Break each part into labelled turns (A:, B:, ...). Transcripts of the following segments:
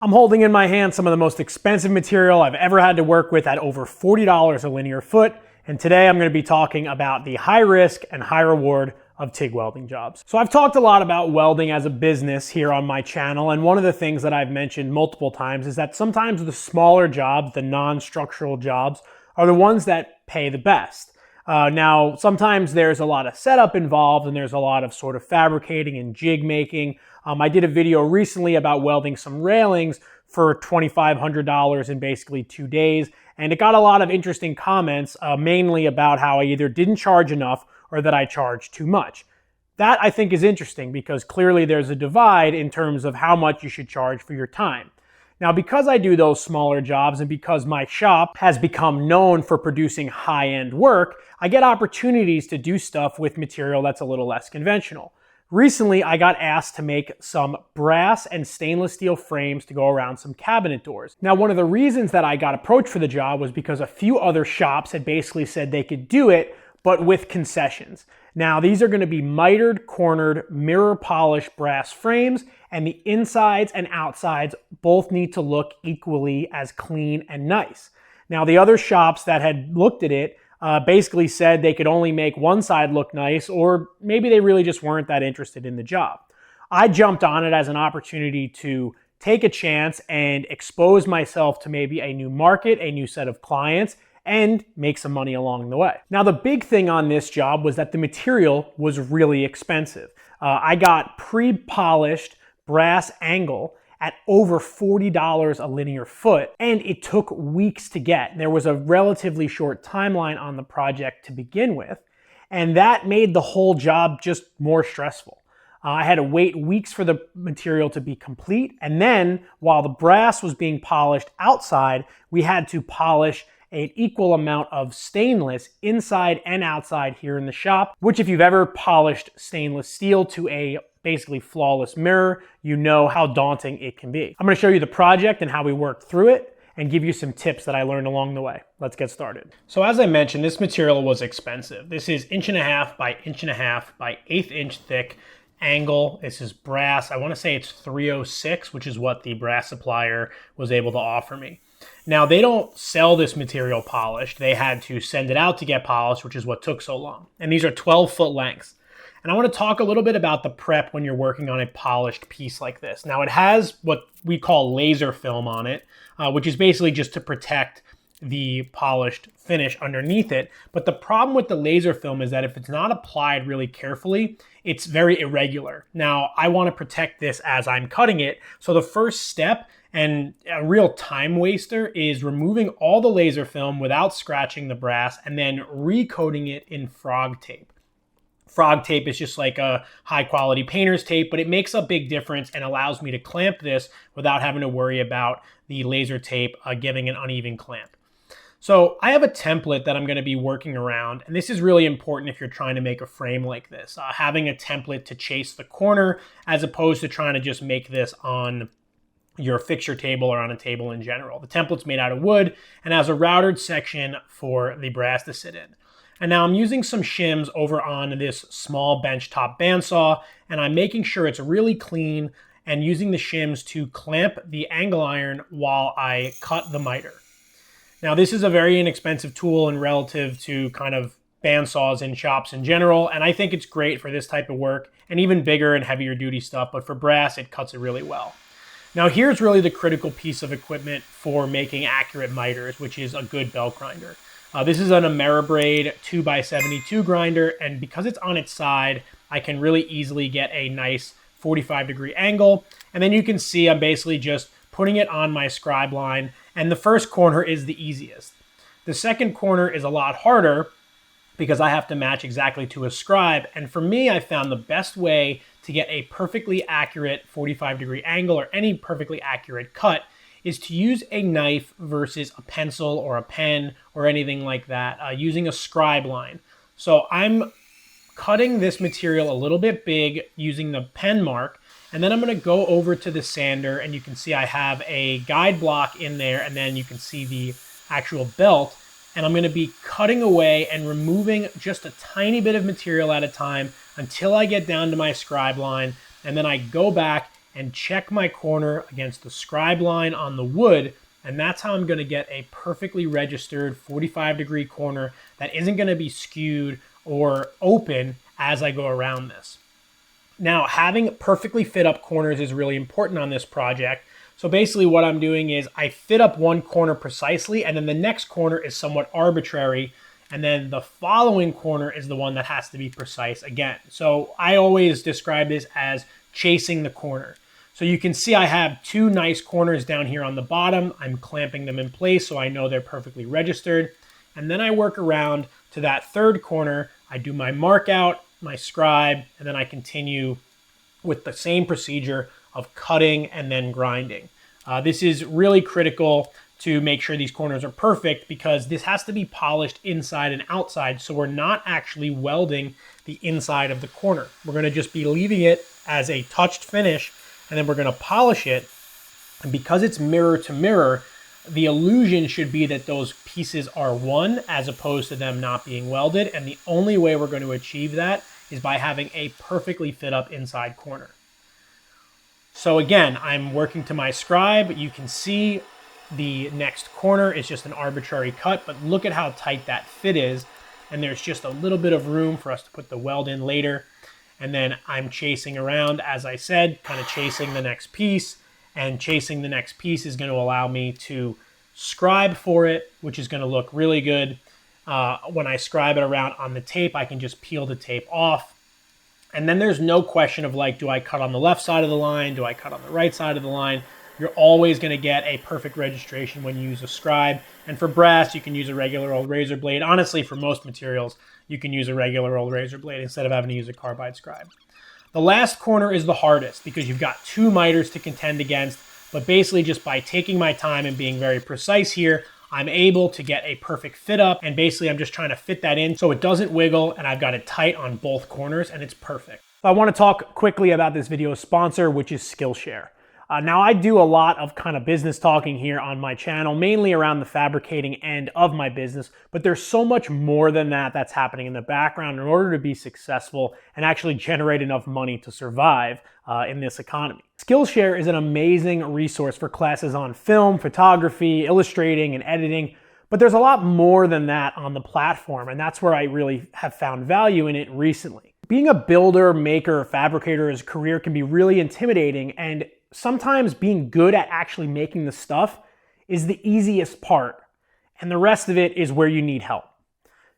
A: I'm holding in my hand some of the most expensive material I've ever had to work with at over $40 a linear foot, and today I'm going to be talking about the high risk and high reward of TIG welding jobs. So I've talked a lot about welding as a business here on my channel, and one of the things that I've mentioned multiple times is that sometimes the smaller jobs, the non-structural jobs, are the ones that pay the best. Now, sometimes there's a lot of setup involved and there's a lot of sort of fabricating and jig making. I did a video recently about welding some railings for $2,500 in basically 2 days, and it got a lot of interesting comments, mainly about how I either didn't charge enough or that I charged too much. That I think is interesting because clearly there's a divide in terms of how much you should charge for your time. Now, because I do those smaller jobs and because my shop has become known for producing high-end work, I get opportunities to do stuff with material that's a little less conventional. Recently, I got asked to make some brass and stainless steel frames to go around some cabinet doors. Now, one of the reasons that I got approached for the job was because a few other shops had basically said they could do it, but with concessions. Now, these are going to be mitered, cornered, mirror polished brass frames, and the insides and outsides both need to look equally as clean and nice. Now, the other shops that had looked at it basically said they could only make one side look nice, or maybe they really just weren't that interested in the job. I jumped on it as an opportunity to take a chance and expose myself to maybe a new market, a new set of clients, and make some money along the way. Now, the big thing on this job was that the material was really expensive. I got pre-polished brass angle at over $40 a linear foot, and it took weeks to get. There was a relatively short timeline on the project to begin with, and that made the whole job just more stressful. I had to wait weeks for the material to be complete, and then while the brass was being polished outside, we had to polish an equal amount of stainless inside and outside here in the shop, which if you've ever polished stainless steel to a basically flawless mirror, you know how daunting it can be. I'm going to show you the project and how we worked through it and give you some tips that I learned along the way. Let's get started. So as I mentioned, this material was expensive. This is 1.5 by 1.5 by 1/8 inch thick angle. This is brass. I want to say it's 306, which is what the brass supplier was able to offer me. Now, they don't sell this material polished. They had to send it out to get polished, which is what took so long. And these are 12-foot lengths. And I want to talk a little bit about the prep when you're working on a polished piece like this. Now, it has what we call laser film on it, which is basically just to protect the polished finish underneath it. But the problem with the laser film is that if it's not applied really carefully, it's very irregular. Now, I want to protect this as I'm cutting it. So the first step, and a real time waster, is removing all the laser film without scratching the brass and then recoating it in frog tape. Frog tape is just like a high quality painter's tape, but it makes a big difference and allows me to clamp this without having to worry about the laser tape giving an uneven clamp. So I have a template that I'm going to be working around, and this is really important if you're trying to make a frame like this. Having a template to chase the corner as opposed to trying to just make this on your fixture table or on a table in general. The template's made out of wood and has a routed section for the brass to sit in. And now I'm using some shims over on this small benchtop bandsaw, and I'm making sure it's really clean and using the shims to clamp the angle iron while I cut the miter. Now, this is a very inexpensive tool and relative to kind of bandsaws in shops in general, and I think it's great for this type of work and even bigger and heavier duty stuff, but for brass, it cuts it really well. Now, here's really the critical piece of equipment for making accurate miters, which is a good belt grinder. This is an Ameribrade 2x72 grinder, and because it's on its side, I can really easily get a nice 45-degree angle. And then you can see I'm basically just putting it on my scribe line, and the first corner is the easiest. The second corner is a lot harder because I have to match exactly to a scribe, and for me, I found the best way to get a perfectly accurate 45-degree angle or any perfectly accurate cut is to use a knife versus a pencil or a pen or anything like that, using a scribe line. So I'm cutting this material a little bit big using the pen mark, and then I'm going to go over to the sander, and you can see I have a guide block in there, and then you can see the actual belt, and I'm going to be cutting away and removing just a tiny bit of material at a time until I get down to my scribe line, and then I go back and check my corner against the scribe line on the wood. And that's how I'm going to get a perfectly registered 45-degree corner that isn't going to be skewed or open as I go around this. Now, having perfectly fit up corners is really important on this project. So basically what I'm doing is I fit up one corner precisely, and then the next corner is somewhat arbitrary, and then the following corner is the one that has to be precise again. So I always describe this as chasing the corner. So you can see I have two nice corners down here on the bottom. I'm clamping them in place so I know they're perfectly registered. And then I work around to that third corner. I do my mark out, my scribe, and then I continue with the same procedure of cutting and then grinding. This is really critical to make sure these corners are perfect because this has to be polished inside and outside, so we're not actually welding the inside of the corner. We're going to just be leaving it as a touched finish, and then we're going to polish it. And because it's mirror to mirror, the illusion should be that those pieces are one as opposed to them not being welded. And the only way we're going to achieve that is by having a perfectly fit up inside corner. So again, I'm working to my scribe. You can see the next corner is just an arbitrary cut, but look at how tight that fit is. And there's just a little bit of room for us to put the weld in later. And then I'm chasing around, as I said, kind of chasing the next piece. And chasing the next piece is going to allow me to scribe for it, which is going to look really good. When I scribe it around on the tape, I can just peel the tape off. And then there's no question of like, do I cut on the left side of the line? Do I cut on the right side of the line? You're always going to get a perfect registration when you use a scribe. And for brass, you can use a regular old razor blade. Honestly, for most materials, you can use a regular old razor blade instead of having to use a carbide scribe. The last corner is the hardest because you've got two miters to contend against. But basically, just by taking my time and being very precise here, I'm able to get a perfect fit up. And basically, I'm just trying to fit that in so it doesn't wiggle, and I've got it tight on both corners, and it's perfect. I want to talk quickly about this video's sponsor, which is Skillshare. Now, I do a lot of kind of business talking here on my channel, mainly around the fabricating end of my business, but there's so much more than that that's happening in the background in order to be successful and actually generate enough money to survive in this economy. Skillshare is an amazing resource for classes on film, photography, illustrating, and editing, but there's a lot more than that on the platform, and that's where I really have found value in it recently. Being a builder, maker, or fabricator as a career can be really intimidating, and sometimes being good at actually making the stuff is the easiest part, and the rest of it is where you need help.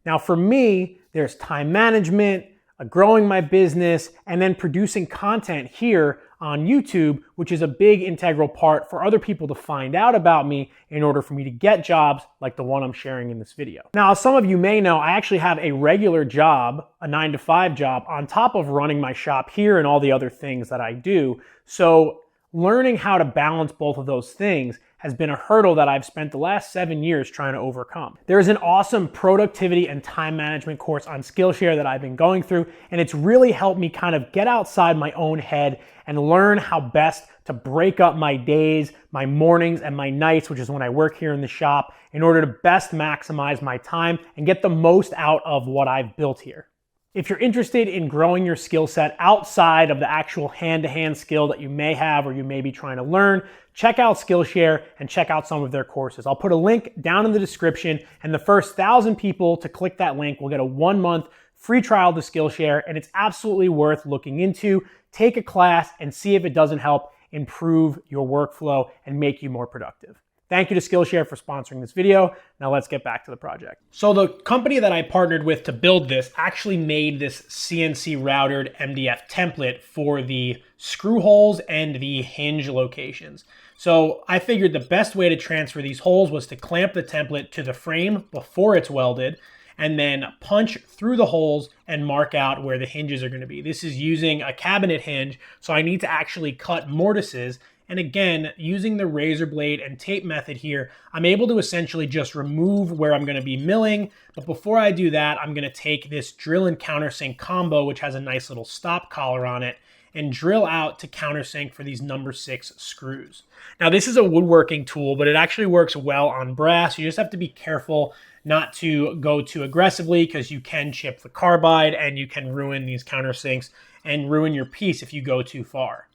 A: Now for me, there's time management, growing my business, and then producing content here on YouTube, which is a big integral part for other people to find out about me in order for me to get jobs like the one I'm sharing in this video. Now, as some of you may know, I actually have a regular job, a 9-to-5 job, on top of running my shop here and all the other things that I do. So learning how to balance both of those things has been a hurdle that I've spent the last 7 years trying to overcome. There is an awesome productivity and time management course on Skillshare that I've been going through, and it's really helped me kind of get outside my own head and learn how best to break up my days, my mornings, and my nights, which is when I work here in the shop, in order to best maximize my time and get the most out of what I've built here. If you're interested in growing your skill set outside of the actual hand-to-hand skill that you may have or you may be trying to learn, check out Skillshare and check out some of their courses. I'll put a link down in the description, and the first 1,000 people to click that link will get a 1-month free trial to Skillshare, and it's absolutely worth looking into. Take a class and see if it doesn't help improve your workflow and make you more productive. Thank you to Skillshare for sponsoring this video. Now let's get back to the project. So the company that I partnered with to build this actually made this CNC routed MDF template for the screw holes and the hinge locations. So I figured the best way to transfer these holes was to clamp the template to the frame before it's welded and then punch through the holes and mark out where the hinges are going to be. This is using a cabinet hinge, so I need to actually cut mortises. And again, using the razor blade and tape method here, I'm able to essentially just remove where I'm going to be milling. But before I do that, I'm going to take this drill and countersink combo, which has a nice little stop collar on it, and drill out to countersink for these number 6 screws. Now this is a woodworking tool, but it actually works well on brass. You just have to be careful not to go too aggressively because you can chip the carbide and you can ruin these countersinks and ruin your piece if you go too far.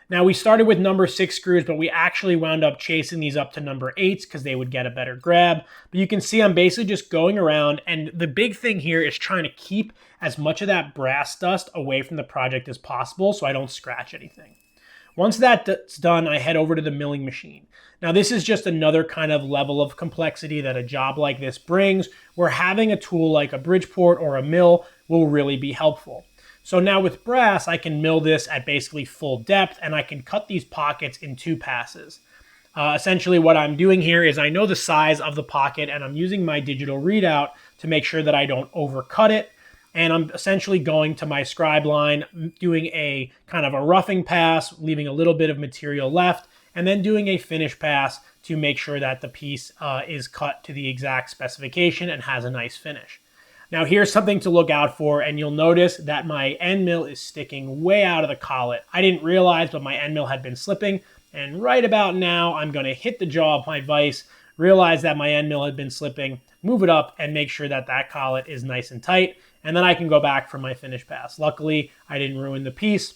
A: Now we started with number 6 screws, but we actually wound up chasing these up to number 8s because they would get a better grab. But you can see I'm basically just going around, and the big thing here is trying to keep as much of that brass dust away from the project as possible so I don't scratch anything. Once that's done, I head over to the milling machine. Now this is just another kind of level of complexity that a job like this brings, where having a tool like a Bridgeport or a mill will really be helpful. So now with brass, I can mill this at basically full depth, and I can cut these pockets in 2 passes. Essentially what I'm doing here is I know the size of the pocket, and I'm using my digital readout to make sure that I don't overcut it. And I'm essentially going to my scribe line, doing a kind of a roughing pass, leaving a little bit of material left, and then doing a finish pass to make sure that the piece is cut to the exact specification and has a nice finish. Now here's something to look out for, and you'll notice that my end mill is sticking way out of the collet. I didn't realize, but my end mill had been slipping, and right about now I'm going to hit the jaw of my vise, realize that my end mill had been slipping, move it up, and make sure that that collet is nice and tight, and then I can go back for my finish pass. Luckily, I didn't ruin the piece,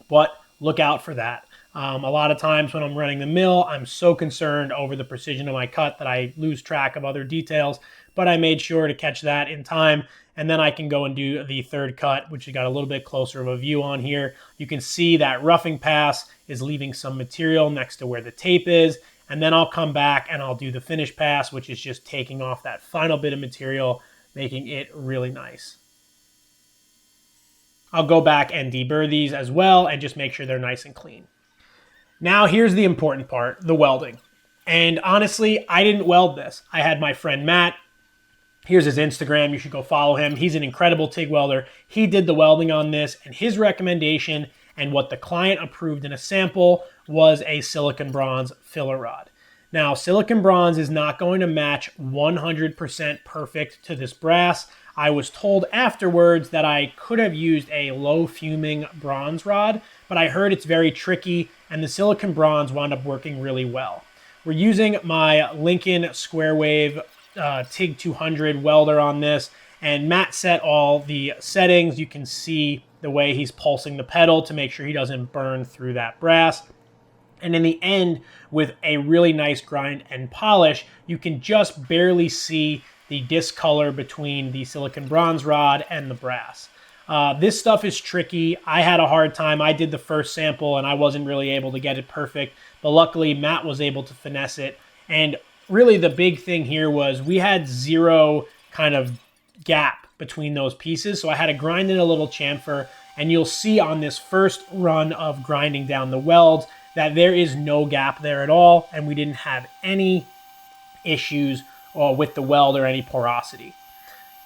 A: but look out for that. A lot of times when I'm running the mill, I'm so concerned over the precision of my cut that I lose track of other details, but I made sure to catch that in time, and then I can go and do the third cut, which you got a little bit closer of a view on here. You can see that roughing pass is leaving some material next to where the tape is, and then I'll come back and I'll do the finish pass, which is just taking off that final bit of material, making it really nice. I'll go back and deburr these as well and just make sure they're nice and clean. Now here's the important part, the welding. And honestly, I didn't weld this. I had my friend Matt. Here's his Instagram. You should go follow him. He's an incredible TIG welder. He did the welding on this, and his recommendation and what the client approved in a sample was a silicon bronze filler rod. Now, silicon bronze is not going to match 100% perfect to this brass. I was told afterwards that I could have used a low fuming bronze rod, but I heard it's very tricky, and the silicon bronze wound up working really well. We're using my Lincoln Square Wave TIG 200 welder on this, and Matt set all the settings. You can see the way he's pulsing the pedal to make sure he doesn't burn through that brass. And in the end, with a really nice grind and polish, you can just barely see the discolor between the silicon bronze rod and the brass. This stuff is tricky. I had a hard time. I did the first sample and I wasn't really able to get it perfect, but luckily Matt was able to finesse it. And really the big thing here was we had zero kind of gap between those pieces. So I had to grind in a little chamfer, and you'll see on this first run of grinding down the welds that there is no gap there at all, and we didn't have any issues with the weld or any porosity.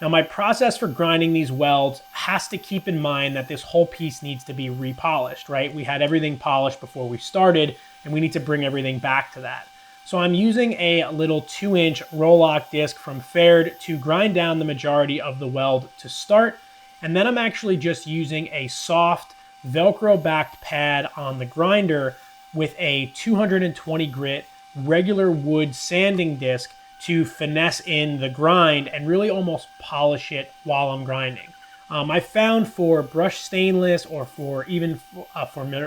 A: Now my process for grinding these welds has to keep in mind that this whole piece needs to be repolished, right? We had everything polished before we started, and we need to bring everything back to that. So I'm using a little 2-inch roll-lock disc from Pferd to grind down the majority of the weld to start, and then I'm actually just using a soft Velcro-backed pad on the grinder with a 220 grit regular wood sanding disc to finesse in the grind and really almost polish it while I'm grinding. I found for brushed stainless or for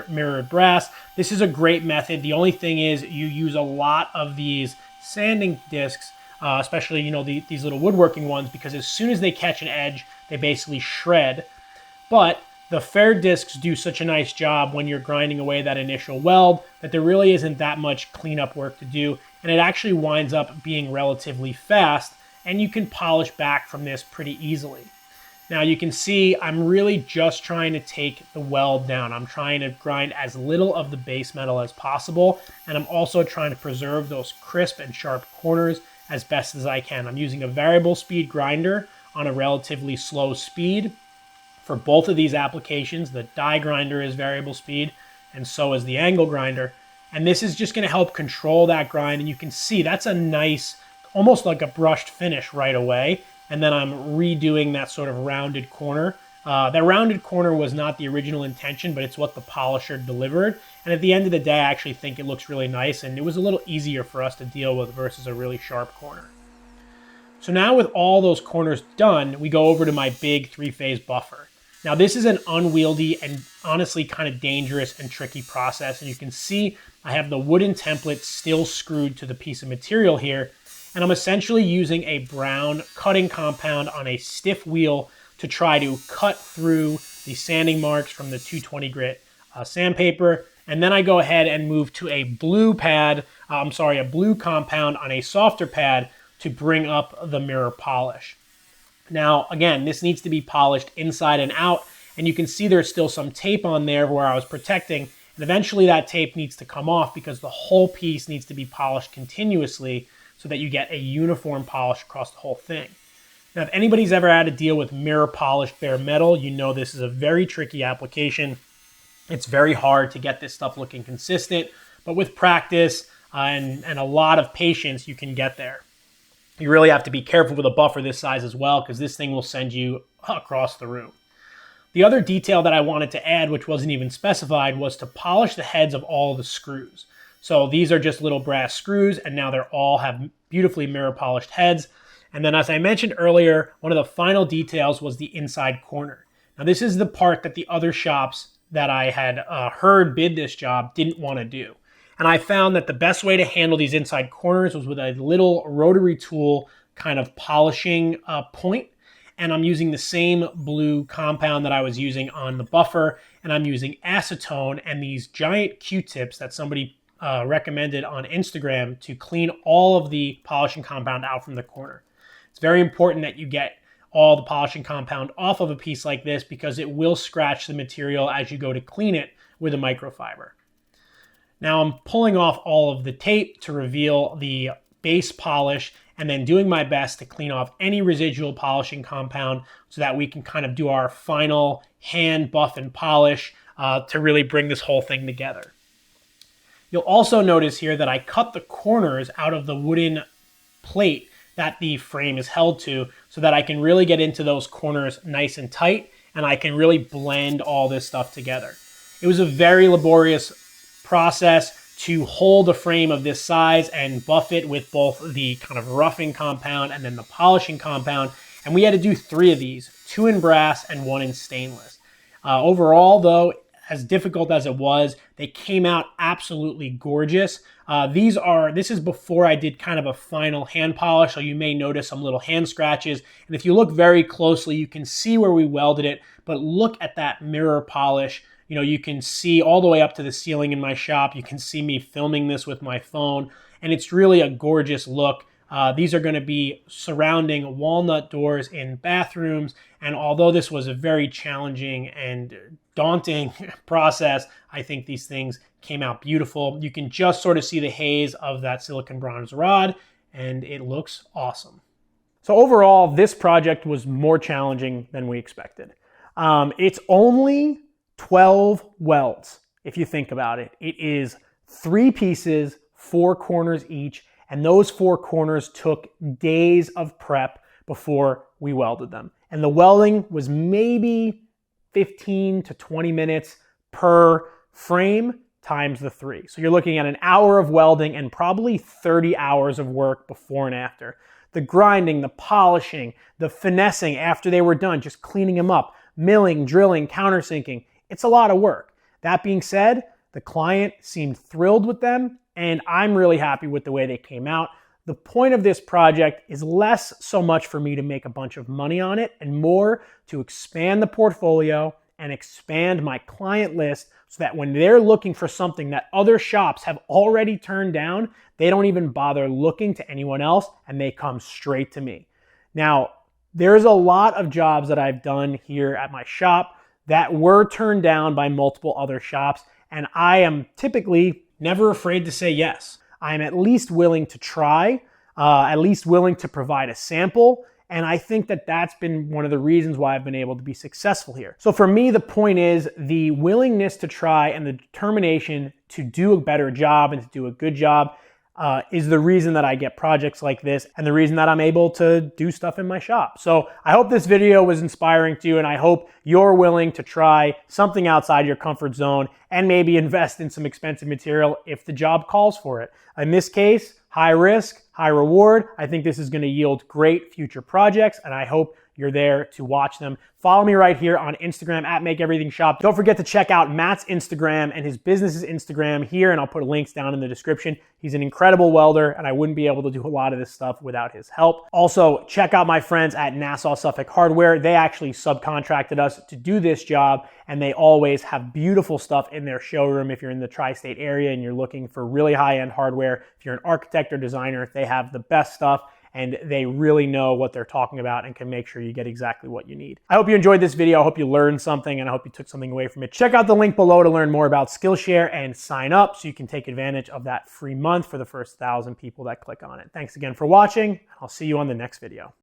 A: mirrored brass, this is a great method. The only thing is you use a lot of these sanding discs, especially these little woodworking ones, because as soon as they catch an edge, they basically shred. But the Pferd discs do such a nice job when you're grinding away that initial weld that there really isn't that much cleanup work to do, and it actually winds up being relatively fast, and you can polish back from this pretty easily. Now you can see I'm really just trying to take the weld down. I'm trying to grind as little of the base metal as possible, and I'm also trying to preserve those crisp and sharp corners as best as I can. I'm using a variable speed grinder on a relatively slow speed. For both of these applications, the die grinder is variable speed, and so is the angle grinder. And this is just going to help control that grind, and you can see that's a nice, almost like a brushed finish right away. And then I'm redoing that sort of rounded corner. That rounded corner was not the original intention, but it's what the polisher delivered. And at the end of the day, I actually think it looks really nice, and it was a little easier for us to deal with versus a really sharp corner. So now with all those corners done, we go over to my big 3-phase buffer. Now this is an unwieldy and honestly kind of dangerous and tricky process. And you can see I have the wooden template still screwed to the piece of material here. And I'm essentially using a brown cutting compound on a stiff wheel to try to cut through the sanding marks from the 220 grit sandpaper. And then I go ahead and move to a blue a blue compound on a softer pad to bring up the mirror polish. Now, again, this needs to be polished inside and out, and you can see there's still some tape on there where I was protecting, and eventually that tape needs to come off because the whole piece needs to be polished continuously so that you get a uniform polish across the whole thing. Now, if anybody's ever had to deal with mirror polished bare metal, you know this is a very tricky application. It's very hard to get this stuff looking consistent, but with practice and a lot of patience, you can get there. You really have to be careful with a buffer this size as well, because this thing will send you across the room. The other detail that I wanted to add, which wasn't even specified, was to polish the heads of all the screws. So these are just little brass screws, and now they're all have beautifully mirror polished heads. And then as I mentioned earlier, one of the final details was the inside corner. Now this is the part that the other shops that I had heard bid this job didn't want to do. And I found that the best way to handle these inside corners was with a little rotary tool kind of polishing point. And I'm using the same blue compound that I was using on the buffer. And I'm using acetone and these giant Q-tips that somebody recommended on Instagram to clean all of the polishing compound out from the corner. It's very important that you get all the polishing compound off of a piece like this because it will scratch the material as you go to clean it with a microfiber. Now I'm pulling off all of the tape to reveal the base polish and then doing my best to clean off any residual polishing compound so that we can kind of do our final hand buff and polish to really bring this whole thing together. You'll also notice here that I cut the corners out of the wooden plate that the frame is held to so that I can really get into those corners nice and tight and I can really blend all this stuff together. It was a very laborious process to hold a frame of this size and buff it with both the kind of roughing compound and then the polishing compound. And we had to do 3 of these, 2 in brass and 1 in stainless. Overall though, as difficult as it was, they came out absolutely gorgeous. This is before I did kind of a final hand polish, so you may notice some little hand scratches. And if you look very closely, you can see where we welded it, but look at that mirror polish. You know, you can see all the way up to the ceiling in my shop. You can see me filming this with my phone, and it's really a gorgeous look. These are going to be surrounding walnut doors in bathrooms, and although this was a very challenging and daunting process, I think these things came out beautiful. You can just sort of see the haze of that silicon bronze rod, and it looks awesome. So overall, this project was more challenging than we expected. It's only 12 welds, if you think about it. It is 3 pieces, 4 corners each, and those 4 corners took days of prep before we welded them. And the welding was maybe 15 to 20 minutes per frame times the 3. So you're looking at an hour of welding and probably 30 hours of work before and after. The grinding, the polishing, the finessing after they were done, just cleaning them up, milling, drilling, countersinking. It's a lot of work. That being said, the client seemed thrilled with them, and I'm really happy with the way they came out. The point of this project is less so much for me to make a bunch of money on it and more to expand the portfolio and expand my client list so that when they're looking for something that other shops have already turned down, they don't even bother looking to anyone else and they come straight to me. Now, there's a lot of jobs that I've done here at my shop that were turned down by multiple other shops, and I am typically never afraid to say yes. I'm at least willing to try, at least willing to provide a sample, and I think that that's been one of the reasons why I've been able to be successful here. So for me, the point is the willingness to try and the determination to do a better job and to do a good job is the reason that I get projects like this and the reason that I'm able to do stuff in my shop. So I hope this video was inspiring to you, and I hope you're willing to try something outside your comfort zone and maybe invest in some expensive material if the job calls for it. In this case, high risk, high reward. I think this is going to yield great future projects, and I hope you're there to watch them. Follow me right here on Instagram at Make Everything Shop. Don't forget to check out Matt's Instagram and his business's Instagram here, and I'll put links down in the description. He's an incredible welder, and I wouldn't be able to do a lot of this stuff without his help. Also, check out my friends at Nassau Suffolk Hardware. They actually subcontracted us to do this job, and they always have beautiful stuff in their showroom. If you're in the tri-state area and you're looking for really high-end hardware, if you're an architect or designer, they have the best stuff, and they really know what they're talking about and can make sure you get exactly what you need. I hope you enjoyed this video. I hope you learned something, and I hope you took something away from it. Check out the link below to learn more about Skillshare and sign up so you can take advantage of that free month for the first 1,000 people that click on it. Thanks again for watching. I'll see you on the next video.